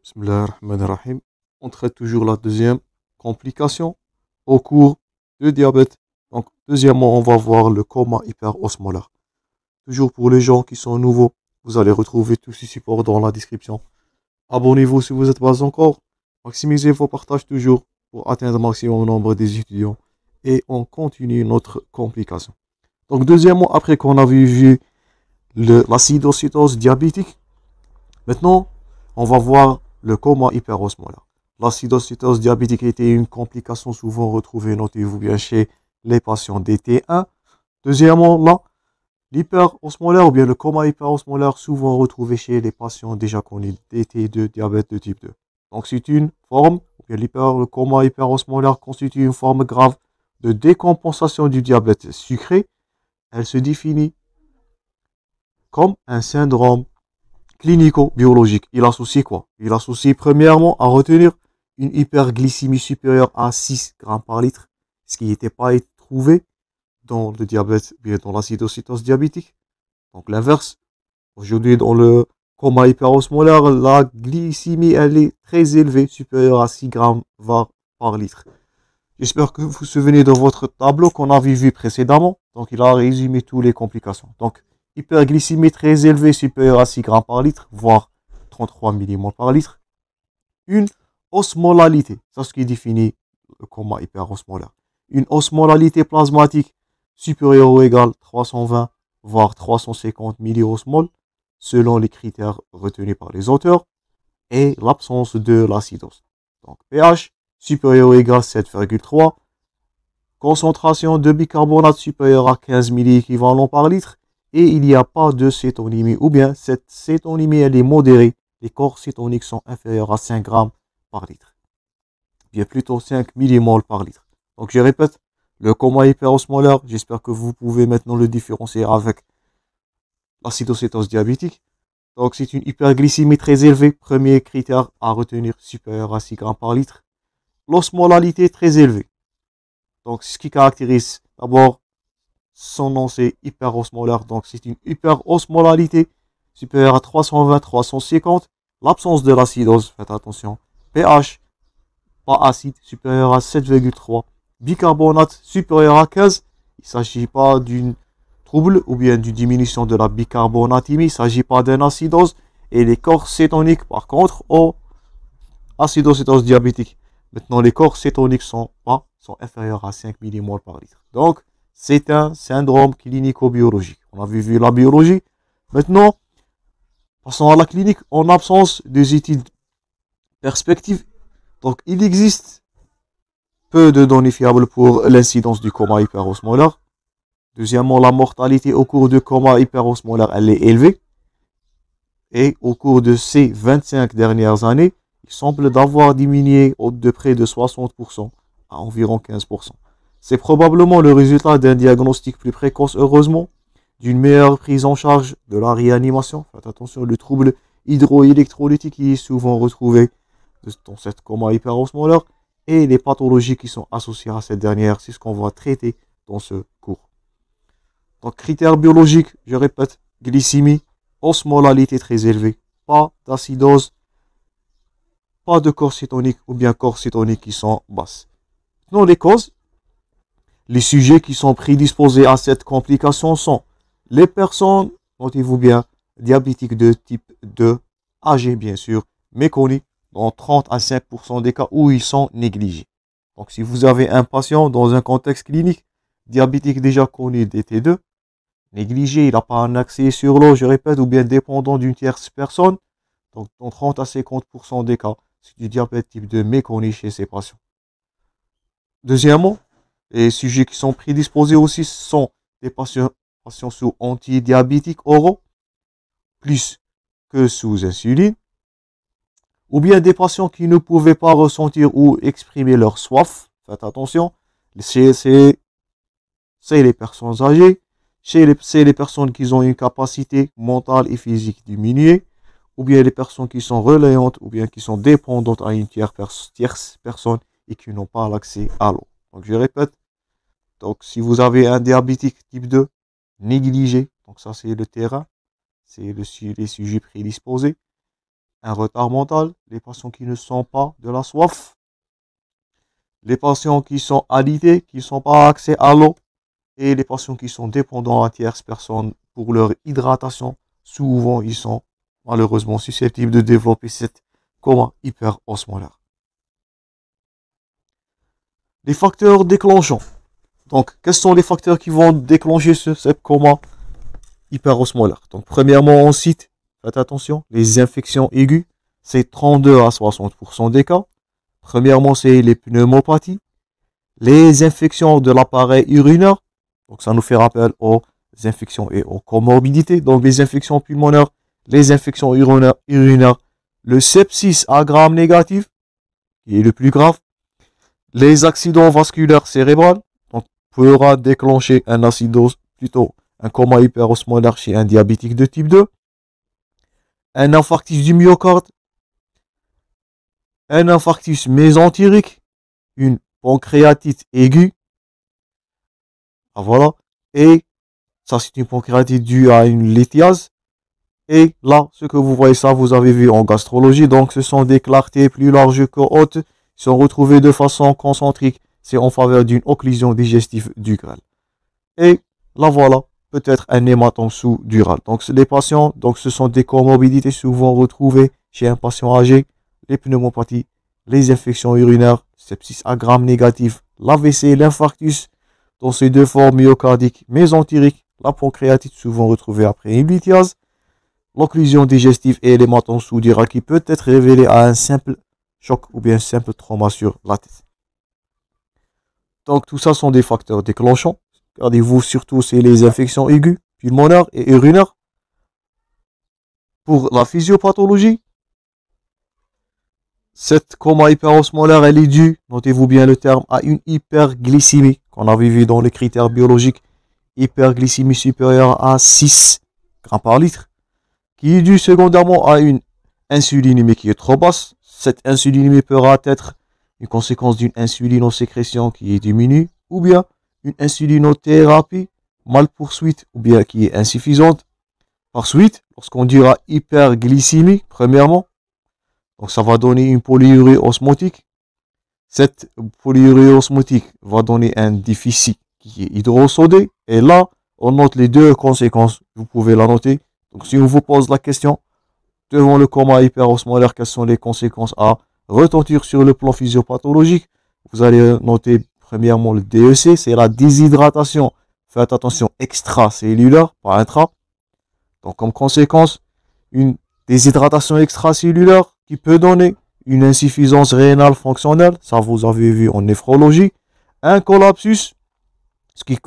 Bismillahirrahmanirrahim. On traite toujours la deuxième complication au cours de diabète. Donc, deuxièmement, on va voir le coma hyperosmolaire. Toujours pour les gens qui sont nouveaux, vous allez retrouver tous ces supports dans la description. Abonnez-vous si vous n'êtes pas encore. Maximisez vos partages toujours pour atteindre le maximum nombre des étudiants. Et on continue notre complication. Donc, deuxièmement, après qu'on a vu l'acidocétose diabétique, maintenant, on va voir le coma hyperosmolaire. L'acidocétose diabétique était une complication souvent retrouvée, notez-vous bien, chez les patients DT1. Deuxièmement, là, l'hyperosmolaire ou bien le coma hyperosmolaire souvent retrouvé chez les patients déjà connus DT2, diabète de type 2. Donc c'est une forme, ou bien le coma hyperosmolaire constitue une forme grave de décompensation du diabète sucré. Elle se définit comme un syndrome clinico-biologique. Il associe quoi? Il associe premièrement à retenir une hyperglycémie supérieure à 6 grammes par litre, ce qui n'était pas trouvé dans le diabète, bien dans l'acidocétose diabétique. Donc l'inverse, aujourd'hui dans le coma hyperosmolaire, la glycémie elle est très élevée, supérieure à 6 grammes par litre. J'espère que vous vous souvenez de votre tableau qu'on avait vu précédemment. Donc il a résumé toutes les complications. Donc hyperglycémie très élevée, supérieure à 6 grammes par litre, voire 33 millimoles par litre. Une osmolalité, c'est ce qui définit le coma hyperosmolaire. Une osmolalité plasmatique supérieure ou égale 320, voire 350 milliosmoles, selon les critères retenus par les auteurs, et l'absence de l'acidose. Donc pH supérieur ou égal à 7,3, concentration de bicarbonate supérieure à 15 milliequivalents par litre, et il n'y a pas de cétonémie, ou bien cette cétonémie elle est modérée, les corps cétoniques sont inférieurs à 5 grammes par litre, bien plutôt 5 millimoles par litre. Donc je répète, le coma hyperosmolaire, j'espère que vous pouvez maintenant le différencier avec l'acidocétose diabétique. Donc c'est une hyperglycémie très élevée, premier critère à retenir, supérieur à 6 grammes par litre. L'osmolalité très élevée. Donc ce qui caractérise d'abord son nom, c'est hyperosmolaire. Donc c'est une hyperosmolalité supérieure à 320-350. L'absence de l'acidose, faites attention. pH, pas acide, supérieur à 7,3. Bicarbonate supérieur à 15. Il ne s'agit pas d'une trouble ou bien d'une diminution de la bicarbonatémie. Il ne s'agit pas d'une acidose. Et les corps cétoniques, par contre, ont acidocétose diabétique. Maintenant, les corps cétoniques sont inférieurs à 5 millimoles par litre. Donc, c'est un syndrome clinico-biologique. On a vu la biologie. Maintenant, passons à la clinique en absence des études perspectives. Donc, il existe peu de données fiables pour l'incidence du coma hyperosmolaire. Deuxièmement, la mortalité au cours du coma hyperosmolaire, elle est élevée. Et au cours de ces 25 dernières années, il semble d'avoir diminué de près de 60% à environ 15%. C'est probablement le résultat d'un diagnostic plus précoce, heureusement, d'une meilleure prise en charge de la réanimation. Faites attention, le trouble hydroélectrolytique qui est souvent retrouvé dans cette coma hyperosmolaire et les pathologies qui sont associées à cette dernière, c'est ce qu'on va traiter dans ce cours. Donc, critères biologiques, je répète, glycémie, osmolalité très élevée, pas d'acidose, pas de corps cétonique ou bien corps cétonique qui sont basses. Dans les causes, les sujets qui sont prédisposés à cette complication sont les personnes, notez-vous bien, diabétiques de type 2, âgées bien sûr, méconnues, dans 30 à 5% des cas où ils sont négligés. Donc si vous avez un patient dans un contexte clinique, diabétique déjà connu DT2, négligé, il n'a pas un accès sur l'eau, je répète, ou bien dépendant d'une tierce personne, donc dans 30 à 50% des cas, c'est du diabète type 2 méconnu chez ces patients. Deuxièmement, les sujets qui sont prédisposés aussi sont des patients sous antidiabétiques oraux, plus que sous insuline, ou bien des patients qui ne pouvaient pas ressentir ou exprimer leur soif. Faites attention, c'est les personnes âgées, c'est les personnes qui ont une capacité mentale et physique diminuée, ou bien les personnes qui sont relayantes, ou bien qui sont dépendantes à une tierce personne et qui n'ont pas l'accès à l'eau. Donc je répète, donc si vous avez un diabétique type 2 négligé, donc ça c'est le terrain, c'est les sujets prédisposés. un retard mental, les patients qui ne sentent pas de la soif, les patients qui sont alités, qui ne sont pas accès à l'eau, et les patients qui sont dépendants à tierces personnes pour leur hydratation. Souvent, ils sont malheureusement susceptibles de développer cette coma hyperosmolaire. Les facteurs déclenchants. Donc, quels sont les facteurs qui vont déclencher cette coma hyperosmolaire? Donc, premièrement, on cite, faites attention, les infections aiguës, c'est 32 à 60% des cas. Premièrement, c'est les pneumopathies, les infections de l'appareil urinaire. Donc, ça nous fait rappel aux infections et aux comorbidités. Donc, les infections pulmonaires, les infections urinaires, le sepsis à gram négatif, qui est le plus grave, les accidents vasculaires cérébraux, donc, pourra déclencher un acidose, plutôt un coma hyperosmolaire chez un diabétique de type 2, un infarctus du myocarde, un infarctus mésentérique, une pancréatite aiguë, ah, voilà, et ça c'est une pancréatite due à une lithiase. Et là, ce que vous voyez, ça vous avez vu en gastrologie, donc ce sont des clartés plus larges que hautes, sont retrouvées de façon concentrique, c'est en faveur d'une occlusion digestive ducrale. Et là voilà, peut-être un hématome sous-dural. Donc les patients, donc ce sont des comorbidités souvent retrouvées chez un patient âgé, les pneumopathies, les infections urinaires, sepsis à gram négatif, l'AVC, l'infarctus, dans ces deux formes myocardiques mésentériques, la pancréatite souvent retrouvée après une lithiase, l'occlusion digestive et l'hématome sous-dural qui peut être révélé à un simple choc ou bien un simple trauma sur la tête. Donc tout ça sont des facteurs déclenchants. Regardez-vous surtout, c'est les infections aiguës, pulmonaires et urinaires. Pour la physiopathologie, cette coma hyperosmolaire, elle est due, notez-vous bien le terme, à une hyperglycémie qu'on avait vu dans les critères biologiques, hyperglycémie supérieure à 6 grammes par litre, qui est due secondairement à une insulinémie qui est trop basse. Cette insulinémie pourra être une conséquence d'une insulinosécrétion qui est diminuée, ou bien une insulinothérapie mal poursuite, ou bien qui est insuffisante. Par suite, lorsqu'on dira hyperglycémie, premièrement, donc ça va donner une polyurie osmotique. Cette polyurie osmotique va donner un déficit qui est hydrosodé. Et là, on note les deux conséquences. Vous pouvez la noter. Donc si on vous pose la question, devant le coma hyperosmolaire, quelles sont les conséquences à retenir sur le plan physiopathologique? Vous allez noter premièrement le DEC, c'est la déshydratation. Faites attention, extracellulaire, pas intra. Donc comme conséquence, une déshydratation extracellulaire qui peut donner une insuffisance rénale fonctionnelle, ça vous avez vu en néphrologie, un collapsus, ce qui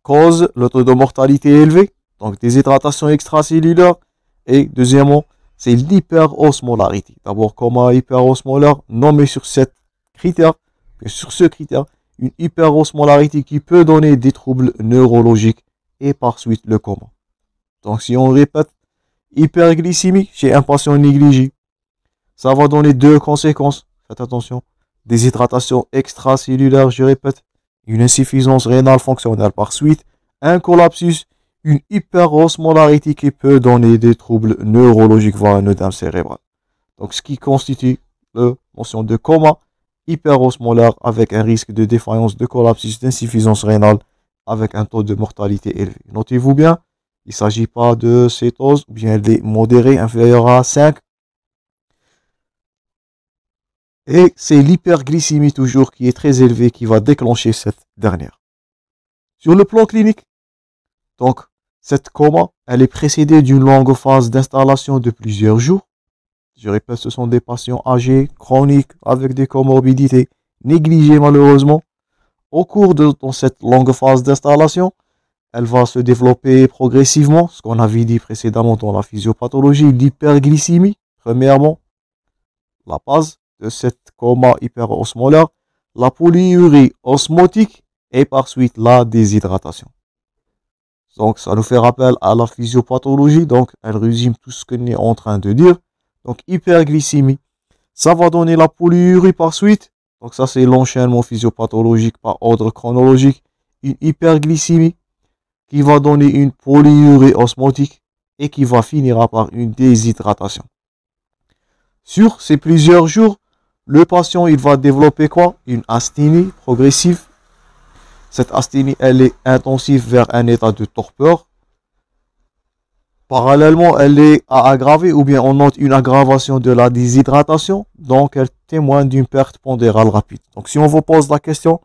cause le taux de mortalité élevé, donc déshydratation extracellulaire, et deuxièmement, c'est l'hyperosmolarité. D'abord, coma hyperosmolaire, nommé sur ce critère, une hyperosmolarité qui peut donner des troubles neurologiques et par suite le coma. Donc si on répète, hyperglycémie chez un patient négligé, ça va donner deux conséquences. Faites attention. Déshydratation extracellulaire, je répète. Une insuffisance rénale fonctionnelle par suite. Un collapsus. Une hyperosmolarité qui peut donner des troubles neurologiques, voire un œdème cérébral. Donc ce qui constitue la notion de coma hyperosmolaire avec un risque de défaillance, de collapsus, d'insuffisance rénale avec un taux de mortalité élevé. Notez-vous bien, il ne s'agit pas de cétose ou bien des modérés inférieurs à 5. Et c'est l'hyperglycémie toujours qui est très élevée qui va déclencher cette dernière. Sur le plan clinique, donc cette coma, elle est précédée d'une longue phase d'installation de plusieurs jours. Je répète, ce sont des patients âgés, chroniques, avec des comorbidités, négligés malheureusement. Au cours de cette longue phase d'installation, elle va se développer progressivement, ce qu'on avait dit précédemment dans la physiopathologie, l'hyperglycémie, premièrement, la base de cette coma hyperosmolaire, la polyurie osmotique et par suite la déshydratation. Donc ça nous fait rappel à la physiopathologie, donc elle résume tout ce qu'on est en train de dire. Donc hyperglycémie, ça va donner la polyurie par suite, donc ça c'est l'enchaînement physiopathologique par ordre chronologique, une hyperglycémie qui va donner une polyurie osmotique et qui va finir par une déshydratation. Sur ces plusieurs jours, le patient, il va développer quoi? Une asthénie progressive. Cette asthénie, elle est intensive vers un état de torpeur. Parallèlement, elle est à aggraver ou bien on note une aggravation de la déshydratation. Donc, elle témoigne d'une perte pondérale rapide. Donc, si on vous pose la question,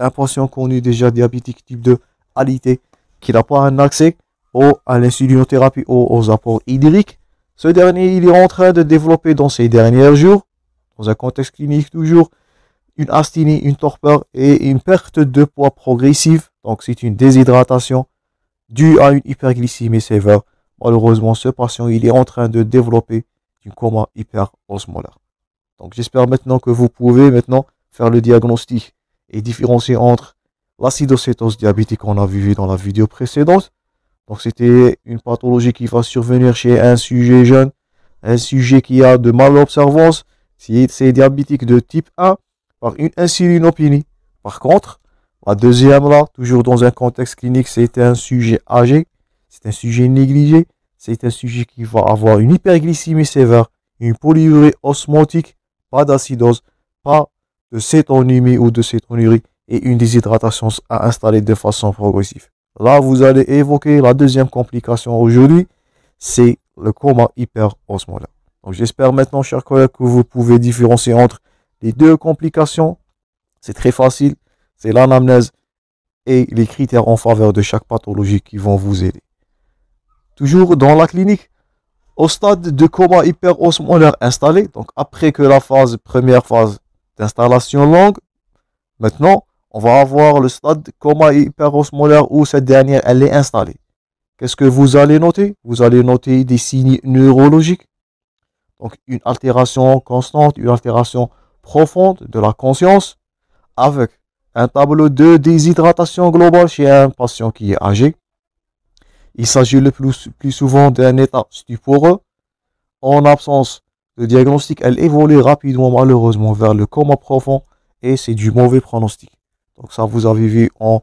un patient connu déjà diabétique type 2 alité, qui n'a pas un accès à l'insulinothérapie ou aux apports hydriques, ce dernier, il est en train de développer dans ces derniers jours, dans un contexte clinique toujours, une asthénie, une torpeur et une perte de poids progressive. Donc, c'est une déshydratation due à une hyperglycémie sévère. Malheureusement, ce patient, il est en train de développer un coma hyperosmolaire. Donc, j'espère maintenant que vous pouvez maintenant faire le diagnostic et différencier entre l'acidocétose diabétique qu'on a vu dans la vidéo précédente. Donc, c'était une pathologie qui va survenir chez un sujet jeune, un sujet qui a de malobservance, c'est diabétique de type 1 par une insulinopénie. Par contre, la deuxième là, toujours dans un contexte clinique, c'est un sujet âgé, c'est un sujet négligé, c'est un sujet qui va avoir une hyperglycémie sévère, une polyurie osmotique, pas d'acidose, pas de cétonémie ou de cétonurie et une déshydratation à installer de façon progressive. Là, vous allez évoquer la deuxième complication aujourd'hui, c'est le coma hyperosmolaire. Donc, j'espère maintenant, chers collègues, que vous pouvez différencier entre les deux complications. C'est très facile, c'est l'anamnèse et les critères en faveur de chaque pathologie qui vont vous aider. Toujours dans la clinique, au stade de coma hyperosmolaire installé, donc après que la première phase d'installation longue, maintenant, on va avoir le stade de coma hyperosmolaire où cette dernière, elle est installée. Qu'est-ce que vous allez noter? Vous allez noter des signes neurologiques, donc une altération constante, une altération profonde de la conscience, avec un tableau de déshydratation globale chez un patient qui est âgé. Il s'agit le plus souvent d'un état stuporeux. En absence de diagnostic, elle évolue rapidement malheureusement vers le coma profond et c'est du mauvais pronostic. Donc ça, vous avez vu en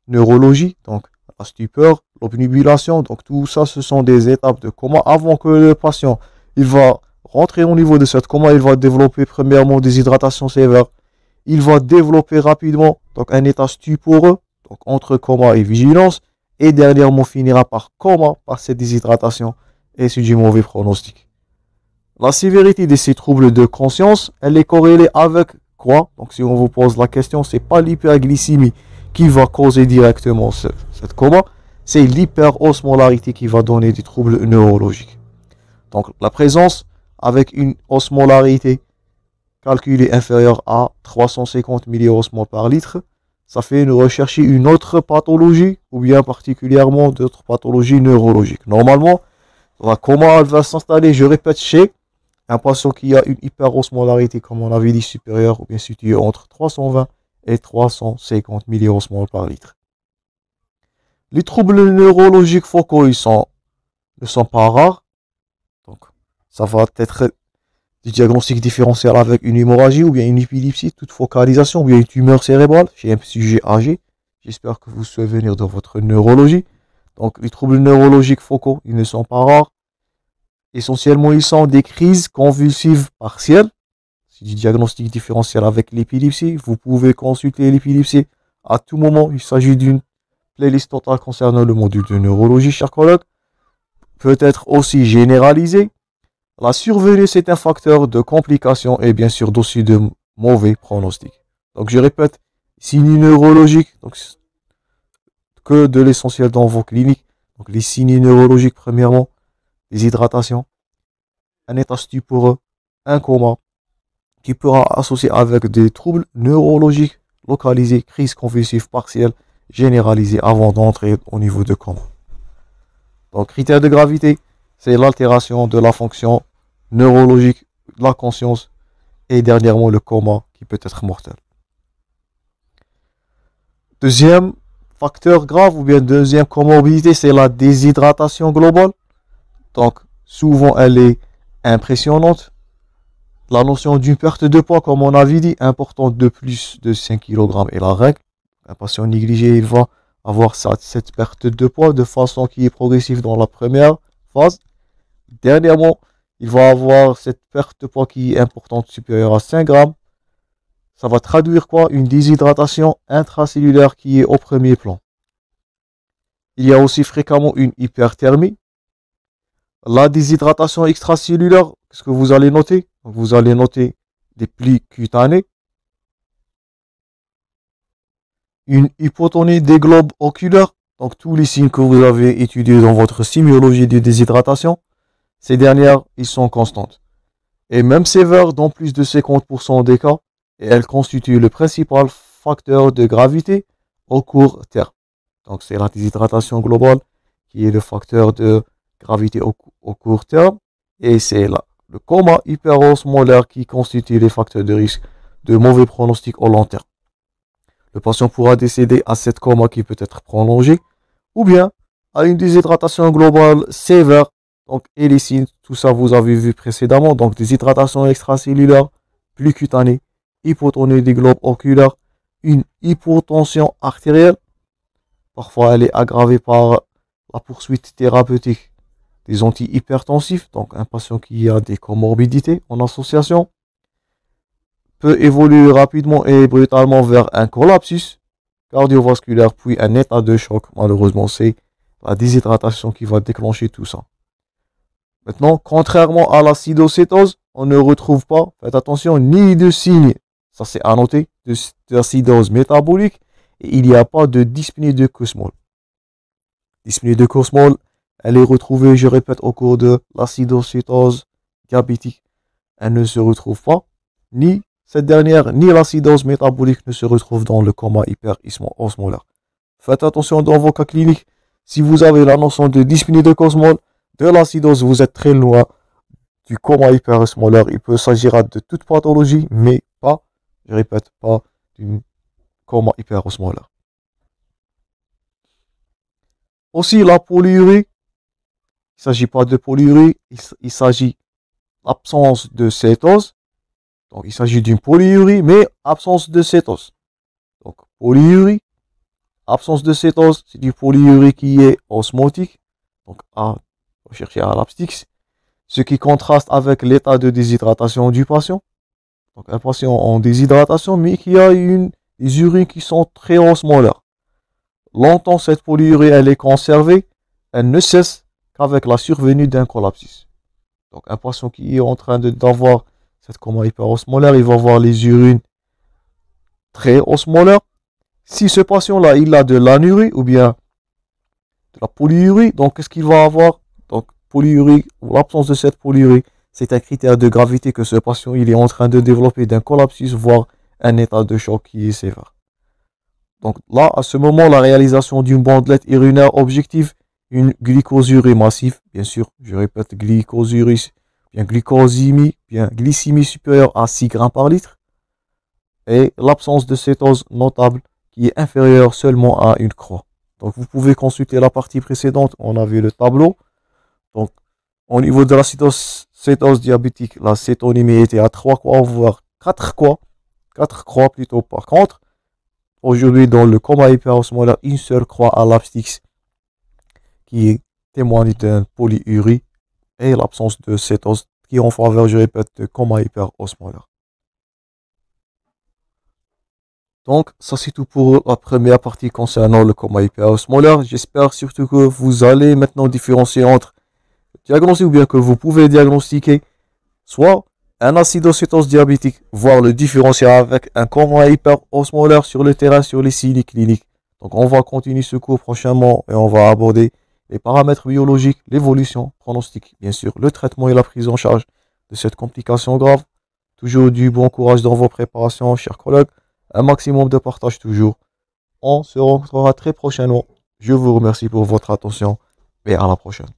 neurologie, donc la stupeur, l'obnubilation, donc tout ça, ce sont des étapes de coma avant que le patient, il va rentrer au niveau de cette coma, il va développer premièrement des hydratations sévères, il va développer rapidement donc un état stuporeux, donc entre coma et vigilance, et dernièrement finira par coma, par cette déshydratation, et c'est du mauvais pronostic. La sévérité de ces troubles de conscience, elle est corrélée avec quoi? Donc si on vous pose la question, c'est pas l'hyperglycémie qui va causer directement cette coma, c'est l'hyperosmolarité qui va donner des troubles neurologiques. Donc la présence avec une osmolarité calculée inférieure à 350 milliosmoles par litre, ça fait nous rechercher une autre pathologie ou bien particulièrement d'autres pathologies neurologiques. Normalement, la coma elle va s'installer, je répète, chez un patient qui a une hyperosmolarité, comme on avait dit, supérieure ou bien située entre 320 et 350 milliosmoles par litre. Les troubles neurologiques focaux, ne sont pas rares. Donc, ça va être du diagnostic différentiel avec une hémorragie ou bien une épilepsie, toute focalisation ou bien une tumeur cérébrale chez un sujet âgé. J'espère que vous souvenez de votre neurologie. Donc, les troubles neurologiques focaux, ils ne sont pas rares. Essentiellement, ils sont des crises convulsives partielles. C'est du diagnostic différentiel avec l'épilepsie. Vous pouvez consulter l'épilepsie à tout moment. Il s'agit d'une playlist totale concernant le module de neurologie, chers collègues. Peut être aussi généralisé. La survenue, c'est un facteur de complication et bien sûr d'aussi de mauvais pronostics. Donc, je répète, signes neurologiques, donc que de l'essentiel dans vos cliniques. Donc, les signes neurologiques, premièrement, déshydratation, un état stuporeux, un coma, qui pourra associer avec des troubles neurologiques localisés, crise convulsive partielle, généralisée avant d'entrer au niveau de coma. Donc, critère de gravité, c'est l'altération de la fonction neurologique de la conscience et dernièrement le coma qui peut être mortel. Deuxième facteur grave ou bien deuxième comorbidité, c'est la déshydratation globale. Donc, souvent, elle est impressionnante. La notion d'une perte de poids, comme on avait dit, importante de plus de 5 kg est la règle. Un patient négligé, il va avoir cette perte de poids de façon qui est progressive dans la première phase. Dernièrement, il va avoir cette perte de poids qui est importante, supérieure à 5 grammes. Ça va traduire quoi? Une déshydratation intracellulaire qui est au premier plan. Il y a aussi fréquemment une hyperthermie. La déshydratation extracellulaire, qu'est-ce que vous allez noter? Vous allez noter des plis cutanés, une hypotonie des globes oculaires, donc tous les signes que vous avez étudiés dans votre sémiologie de déshydratation, ces dernières, ils sont constantes. Et même sévères dans plus de 50% des cas, et elles constituent le principal facteur de gravité au court terme. Donc c'est la déshydratation globale qui est le facteur de gravité au court terme, et c'est là le coma hyperosmolaire qui constitue les facteurs de risque de mauvais pronostic au long terme. Le patient pourra décéder à cette coma qui peut être prolongé, ou bien à une déshydratation globale sévère. Donc, et les signes, tout ça vous avez vu précédemment. Donc, déshydratation extracellulaire, plus cutanée, hypotonie des globes oculaires, une hypotension artérielle. Parfois, elle est aggravée par la poursuite thérapeutique des antihypertensifs. Donc, un patient qui a des comorbidités en association peut évoluer rapidement et brutalement vers un collapsus cardiovasculaire, puis un état de choc. Malheureusement, c'est la déshydratation qui va déclencher tout ça. Maintenant, contrairement à l'acidocétose, on ne retrouve pas, faites attention, ni de signes, ça c'est à noter, d'acidose métabolique, et il n'y a pas de dyspnée de Kussmaul. Dyspnée de Kussmaul, elle est retrouvée, je répète, au cours de l'acidocétose diabétique. Elle ne se retrouve pas, ni cette dernière, ni l'acidose métabolique ne se retrouve dans le coma hyperosmolaire. Faites attention dans vos cas cliniques, si vous avez la notion de dyspnée de Kussmaul, de l'acidose, vous êtes très loin du coma hyperosmolaire. Il peut s'agir de toute pathologie, mais pas, je répète, pas d'une coma hyperosmolaire. Aussi, la polyurie, il ne s'agit pas de polyurie, il s'agit d'absence de cétose. Donc, il s'agit d'une polyurie, mais absence de cétose. Donc, polyurie, absence de cétose, c'est du polyurie qui est osmotique. Donc, chercher à l'abstix, ce qui contraste avec l'état de déshydratation du patient. Donc, un patient en déshydratation, mais qui a des urines qui sont très osmolaires. Longtemps, cette polyurie, elle est conservée, elle ne cesse qu'avec la survenue d'un collapsus. Donc, un patient qui est en train d'avoir cette coma hyperosmolaire, il va avoir les urines très osmolaires. Si ce patient-là, il a de l'anurie ou bien de la polyurie, donc qu'est-ce qu'il va avoir? Donc, polyurie ou l'absence de cette polyurie, c'est un critère de gravité que ce patient il est en train de développer d'un collapsus, voire un état de choc qui est sévère. Donc là, à ce moment, la réalisation d'une bandelette urinaire objective, une glycosurie massive, bien sûr, je répète, glycosurie, bien glycosémie, bien glycémie supérieure à 6 grammes par litre, et l'absence de cétose notable qui est inférieure seulement à une croix. Donc vous pouvez consulter la partie précédente, on a vu le tableau. Donc au niveau de la cétose diabétique, la cétonémie était à 3 croix, voire 4 croix. 4 croix plutôt. Par contre, aujourd'hui dans le coma hyperosmolaire, une seule croix à l'abstix qui témoigne d'une polyurie et l'absence de cétose qui est en faveur, je répète, de coma hyperosmolaire. Donc, ça c'est tout pour la première partie concernant le coma hyperosmolaire. J'espère surtout que vous allez maintenant différencier entre diagnostic ou bien que vous pouvez diagnostiquer soit un acidocétose diabétique, voire le différencier avec un coma hyperosmolaire sur le terrain, sur les signes cliniques. Donc, on va continuer ce cours prochainement et on va aborder les paramètres biologiques, l'évolution, pronostic, bien sûr, le traitement et la prise en charge de cette complication grave. Toujours du bon courage dans vos préparations, chers collègues. Un maximum de partage toujours. On se rencontrera très prochainement. Je vous remercie pour votre attention et à la prochaine.